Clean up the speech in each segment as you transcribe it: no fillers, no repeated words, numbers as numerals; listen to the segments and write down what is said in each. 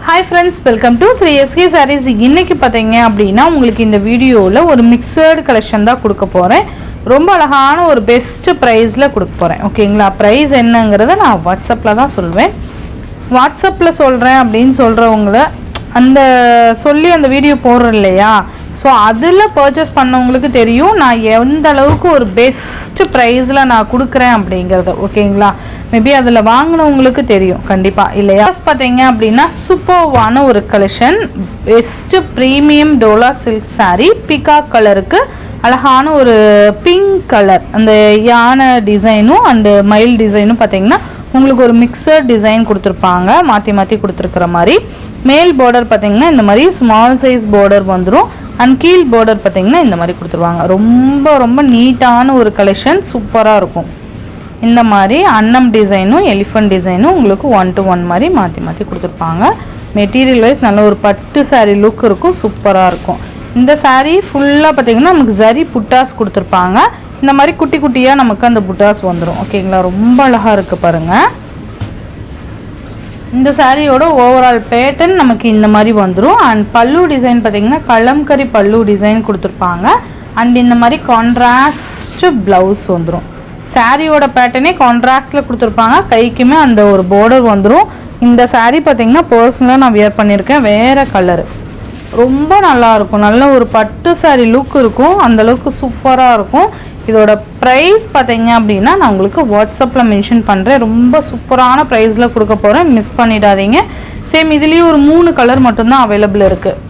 Hi friends, welcome to Sri SK Sarees. இன்னைக்கு பாத்தீங்க அப்படினா உங்களுக்கு இந்த வீடியோல ஒரு மிக்ஸ்டு கலெக்ஷன் தான் கொடுக்க போறேன். ரொம்ப அழகான ஒரு பெஸ்ட் பிரைஸ்ல கொடுக்க போறேன். ஓகேங்களா? பிரைஸ் என்னங்கறத நான் வாட்ஸ்அப்ல தான் சொல்வேன். வாட்ஸ்அப்ல சொல்றேன் அப்படினு சொல்றவங்க அந்த சொல்லி அந்த வீடியோ போடுறேன் இல்லையா? ஸோ அதில் பர்ச்சேஸ் பண்ணவங்களுக்கு தெரியும் நான் எந்த அளவுக்கு ஒரு பெஸ்ட் ப்ரைஸில் நான் கொடுக்குறேன் அப்படிங்கிறது. ஓகேங்களா? மேபி அதில் வாங்கினவங்களுக்கு தெரியும் கண்டிப்பாக இல்லையா? பார்த்தீங்க அப்படின்னா சூப்பர்வான ஒரு collection, best premium Dola silk sari, peacock கலருக்கு அழகான ஒரு பிங்க் கலர், அந்த யானை டிசைனும் அண்டு மயில் டிசைனும் பார்த்தீங்கன்னா உங்களுக்கு ஒரு மிக்சர் டிசைன் கொடுத்துருப்பாங்க, மாற்றி மாற்றி கொடுத்துருக்குற மாதிரி. மேல் பார்டர் பார்த்தீங்கன்னா இந்த மாதிரி ஸ்மால் சைஸ் பார்டர் வந்துடும், அண்ட் கீழ் பார்டர் பார்த்தீங்கன்னா இந்த மாதிரி கொடுத்துருவாங்க. ரொம்ப ரொம்ப நீட்டான ஒரு கலெக்ஷன், சூப்பராக இருக்கும். இந்த மாதிரி அன்னம் டிசைனும் எலிஃபண்ட் டிசைனும் உங்களுக்கு 1 to 1 மாதிரி மாற்றி மாற்றி கொடுத்துருப்பாங்க. மெட்டீரியல் வைஸ் நல்ல ஒரு பட்டு சாரீ லுக் இருக்கும், சூப்பராக இருக்கும். இந்த சாரீ ஃபுல்லாக பார்த்தீங்கன்னா நமக்கு ஜரி புட்டாஸ் கொடுத்துருப்பாங்க. இந்த மாதிரி குட்டி குட்டியாக நமக்கு அந்த புட்டாஸ் வந்துடும். ஓகேங்களா? ரொம்ப அழகாக இருக்குது பாருங்கள். இந்த சாரியோட ஓவரால் பேட்டர்ன் நமக்கு இந்த மாதிரி வந்துடும். அண்ட் பல்லு டிசைன் பார்த்தீங்கன்னா கலம்கரி பல்லு டிசைன் கொடுத்துருப்பாங்க. அண்ட் இந்த மாதிரி கான்ட்ராஸ்ட் ப்ளவுஸ் வந்துடும். சாரியோட பேட்டர்னே கான்ட்ராஸ்டில் கொடுத்துருப்பாங்க, கைக்குமே அந்த ஒரு பார்டர் வந்துடும். இந்த சாரீ பார்த்தீங்கன்னா பர்சனலாக நான் வியர் பண்ணியிருக்கேன், வேறு கலரு, ரொம்ப நல்லாயிருக்கும். நல்ல ஒரு பட்டு சாரீ லுக் இருக்கும், அந்தளவுக்கு சூப்பராக இருக்கும். இதோட ப்ரைஸ் பார்த்தீங்க அப்படின்னா நான் உங்களுக்கு வாட்ஸ்அப்பில் மென்ஷன் பண்ணுறேன். ரொம்ப சூப்பரான ப்ரைஸில் கொடுக்க போகிறேன், மிஸ் பண்ணிடாதீங்க. சேம் இதுலேயும் ஒரு 3 கலர் மட்டும்தான் அவைலபிள் இருக்குது.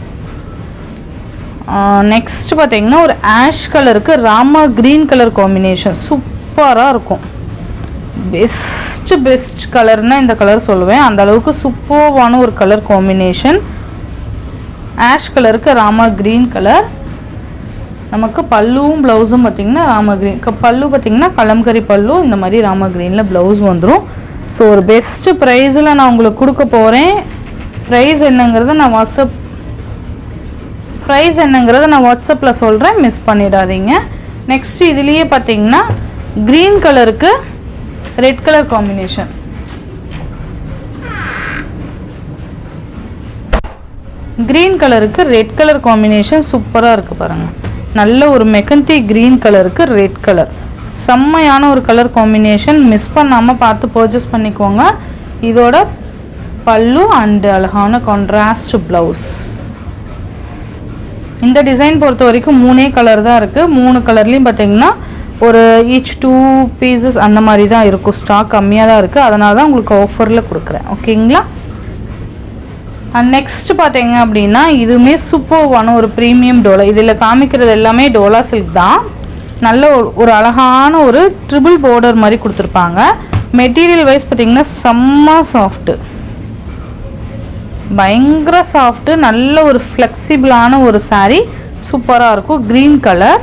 நெக்ஸ்ட் பார்த்தீங்கன்னா ஒரு ஆஷ் கலருக்கு ராமா க்ரீன் கலர் காம்பினேஷன் சூப்பராக இருக்கும். பெஸ்ட் கலர்னால் இந்த கலர் சொல்லுவேன், அந்த அளவுக்கு சூப்பரான ஒரு கலர் காம்பினேஷன். ஆஷ் கலருக்கு ராமா க்ரீன் கலர். நமக்கு பல்லுவும் ப்ளவுஸும் பார்த்திங்கன்னா ராமா க்ரீன், பல்லு பார்த்திங்கன்னா கலம்கரி பல்லு, இந்த மாதிரி ராமா க்ரீனில் ப்ளவுஸ் வந்துடும். ஸோ ஒரு பெஸ்ட்டு ப்ரைஸில் நான் உங்களுக்கு கொடுக்க போகிறேன். ப்ரைஸ் என்னங்கிறத நான் வாட்ஸ்அப்பில் சொல்கிறேன், மிஸ் பண்ணிடாதீங்க. நெக்ஸ்ட்டு இதுலேயே பார்த்திங்கன்னா க்ரீன் கலருக்கு ரெட் கலர் காம்பினேஷன், க்ரீன் கலருக்கு ரெட் கலர் காம்பினேஷன் சூப்பராக இருக்குது பாருங்கள். நல்ல ஒரு மெகந்தி க்ரீன் கலருக்கு ரெட் கலர், செம்மையான ஒரு கலர் காம்பினேஷன். மிஸ் பண்ணாமல் பார்த்து பர்ச்சேஸ் பண்ணிக்கோங்க. இதோட பல்லு அண்டு அழகான கான்ட்ராஸ்ட் ப்ளவுஸ். இந்த டிசைன் பொறுத்த வரைக்கும் 3 கலர் தான் இருக்குது. 3 கலர்லேயும் பார்த்தீங்கன்னா ஒரு ஈச் 2 பீசஸ் அந்த மாதிரி தான் இருக்கும், ஸ்டாக் கம்மியாக தான் இருக்குது, அதனால தான் உங்களுக்கு ஆஃபரில் கொடுக்குறேன். ஓகேங்களா? அண்ட் நெக்ஸ்ட் பார்த்தீங்க அப்படின்னா இதுவுமே சூப்பர்வான ஒரு ப்ரீமியம் டோலா. இதில் காமிக்கிறது எல்லாமே டோலா சில்க் தான். நல்ல ஒரு அழகான ஒரு ட்ரிபிள் பார்டர் மாதிரி கொடுத்துருப்பாங்க. மெட்டீரியல் வைஸ் பார்த்தீங்கன்னா செம்ம சாஃப்ட்டு, பயங்கர சாஃப்ட்டு, நல்ல ஒரு ஃப்ளெக்சிபிளான ஒரு சாரீ, சூப்பராக இருக்கும். க்ரீன் கலர்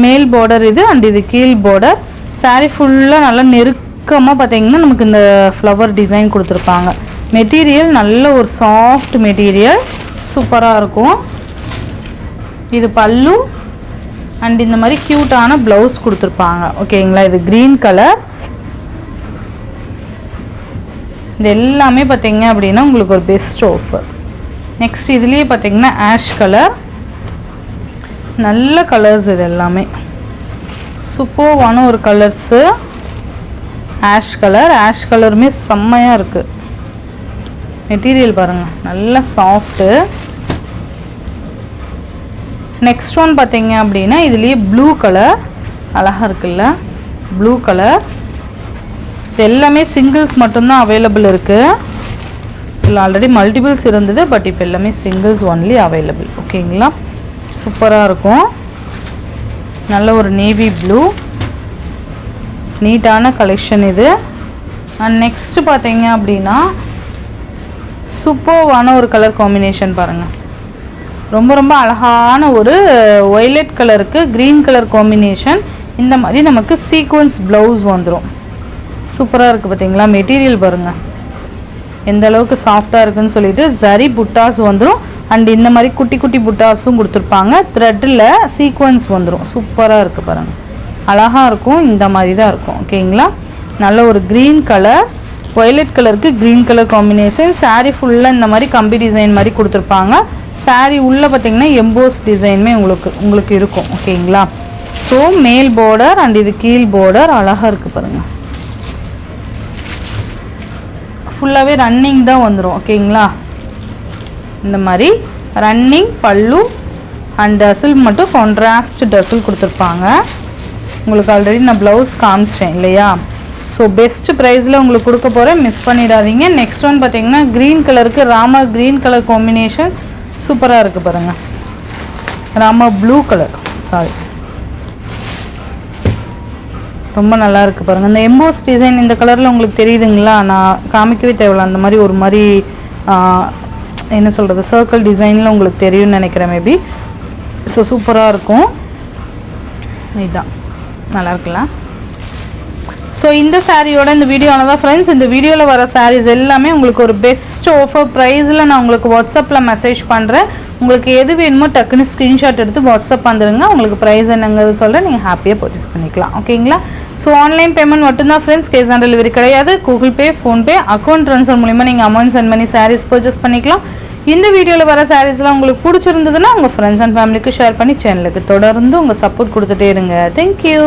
மேல் பார்டர் இது, அண்ட் இது கீழ் பார்டர். சாரீ ஃபுல்லாக நல்லா நெருக்கமாக பார்த்தீங்கன்னா நமக்கு இந்த ஃப்ளவர் டிசைன் கொடுத்துருப்பாங்க. மெட்டீரியல் நல்ல ஒரு சாஃப்ட் மெட்டீரியல், சூப்பராக இருக்கும். இது பல்லு அண்ட் இந்த மாதிரி க்யூட்டான ப்ளவுஸ் கொடுத்துருப்பாங்க. ஓகேங்களா? இது க்ரீன் கலர். இது எல்லாமே பார்த்தீங்க அப்படின்னா உங்களுக்கு ஒரு பெஸ்ட் ஆஃபர். நெக்ஸ்ட் இதுலேயே பார்த்தீங்கன்னா ஆஷ் கலர், நல்ல கலர்ஸ், இது எல்லாமே சூப்பர்வான ஒரு கலர்ஸு. ஆஷ் கலருமே செம்மையாக இருக்குது. மெட்டீரியல் பாருங்கள், நல்ல சாஃப்ட்டு. நெக்ஸ்ட் ஒன் பார்த்தீங்க அப்படின்னா இதுலேயே ப்ளூ கலர் அழகாக இருக்குல்ல, ப்ளூ கலர். இது எல்லாமே சிங்கிள்ஸ் மட்டும்தான் அவைலபிள் இருக்குது. இதில் ஆல்ரெடி மல்டிபிள்ஸ் இருந்தது, பட் இப்போ எல்லாமே சிங்கிள்ஸ் ஒன்லி அவைலபிள். ஓகேங்களா? சூப்பராக இருக்கும். நல்ல ஒரு நேவி ப்ளூ, நீட்டான கலெக்ஷன் இது. அண்ட் நெக்ஸ்ட்டு பார்த்தீங்க அப்படின்னா சூப்பர்வான ஒரு கலர் காம்பினேஷன் பாருங்கள். ரொம்ப ரொம்ப அழகான ஒரு ஒய்லெட் கலருக்கு க்ரீன் கலர் காம்பினேஷன். இந்த மாதிரி நமக்கு சீக்வன்ஸ் ப்ளவுஸ் வந்துடும், சூப்பராக இருக்குது பார்த்தீங்களா? மெட்டீரியல் பாருங்கள் எந்த அளவுக்கு சாஃப்டாக இருக்குதுன்னு சொல்லிட்டு. ஜரி புட்டாஸ் வந்துடும், அண்ட் இந்த மாதிரி குட்டி குட்டி புட்டாஸும் கொடுத்துருப்பாங்க. த்ரெட்டில் சீக்வன்ஸ் வந்துடும், சூப்பராக இருக்குது பாருங்கள், அழகாக இருக்கும். இந்த மாதிரி தான் இருக்கும். ஓகேங்களா? நல்ல ஒரு க்ரீன் கலர் வயலட் கலருக்கு க்ரீன் கலர் காம்பினேஷன். saree ஃபுல்லாக இந்த மாதிரி கம்பி டிசைன் மாதிரி கொடுத்துருப்பாங்க. saree உள்ளே பார்த்தீங்கன்னா எம்போஸ் டிசைனுமே உங்களுக்கு இருக்கும். ஓகேங்களா? ஸோ மேல் பார்டர் அண்ட் இது கீழ் பார்டர் அழகாக இருக்குது பாருங்கள். ஃபுல்லாகவே ரன்னிங் தான் வந்துடும். ஓகேங்களா? இந்த மாதிரி ரன்னிங் பல்லு அண்ட் டசில் மட்டும் கான்ட்ராஸ்ட் டசில் கொடுத்துருப்பாங்க. உங்களுக்கு ஆல்ரெடி நான் ப்ளவுஸ் காமிச்சிட்டேன் இல்லையா? ஸோ பெஸ்ட் ப்ரைஸில் உங்களுக்கு கொடுக்க போகிறேன், மிஸ் பண்ணிடாதீங்க. நெக்ஸ்ட் ஒன் பார்த்தீங்கன்னா க்ரீன் கலருக்கு ராமர் க்ரீன் கலர் காம்பினேஷன் சூப்பராக இருக்குது பாருங்கள். ராமர் ப்ளூ கலர், சாரி, ரொம்ப நல்லா இருக்குது பாருங்கள். இந்த எம்போஸ் டிசைன் இந்த கலரில் உங்களுக்கு தெரியுதுங்களா? நான் காமிக்கவே தேவையில்ல. அந்த மாதிரி ஒரு மாதிரி என்ன சொல்கிறது, சர்க்கிள் டிசைனில் உங்களுக்கு தெரியும்னு நினைக்கிறேன் மேபி. ஸோ சூப்பராக இருக்கும். இதுதான் நல்லா இருக்குல்ல? ஸோ இந்த சாரியோட இந்த வீடியோவில் தான் ஃப்ரெண்ட்ஸ், இந்த வீடியோவில் வர சாரீஸ் எல்லாமே உங்களுக்கு ஒரு பெஸ்ட் ஆஃபர் ப்ரைஸில் நான் உங்களுக்கு வாட்ஸ்அப்பில் மெசேஜ் பண்ணுறேன். உங்களுக்கு எது வேணுமோ டக்குன்னு ஸ்க்ரீன்ஷாட் எடுத்து வாட்ஸ்அப் வந்துடுங்க. உங்களுக்கு ப்ரைஸ் என்னங்கிறது சொல்கிறேன், நீங்கள் ஹாப்பியாக பர்ச்சேஸ் பண்ணிக்கலாம். ஓகேங்களா? ஸோ ஆன்லைன் பேமெண்ட் மட்டும்தான் ஃப்ரெண்ட்ஸ், கேஷ் ஆன் டெலிவரி கிடையாது. Google Pay, PhonePe, account transfer மூலிமா நீங்கள் அமௌண்ட் சென்ட் பண்ணி சாரீஸ் பர்ச்சேஸ் பண்ணிக்கலாம். இந்த வீடியோவில் வர சாரீஸ்லாம் உங்களுக்கு பிடிச்சிருந்ததுன்னா உங்கள் ஃப்ரெண்ட்ஸ் அண்ட் ஃபேமிலிக்கு ஷேர் பண்ணி சேனலுக்கு தொடர்ந்து உங்கள் சப்போர்ட் கொடுத்துட்டே இருங்க. தேங்க்யூ.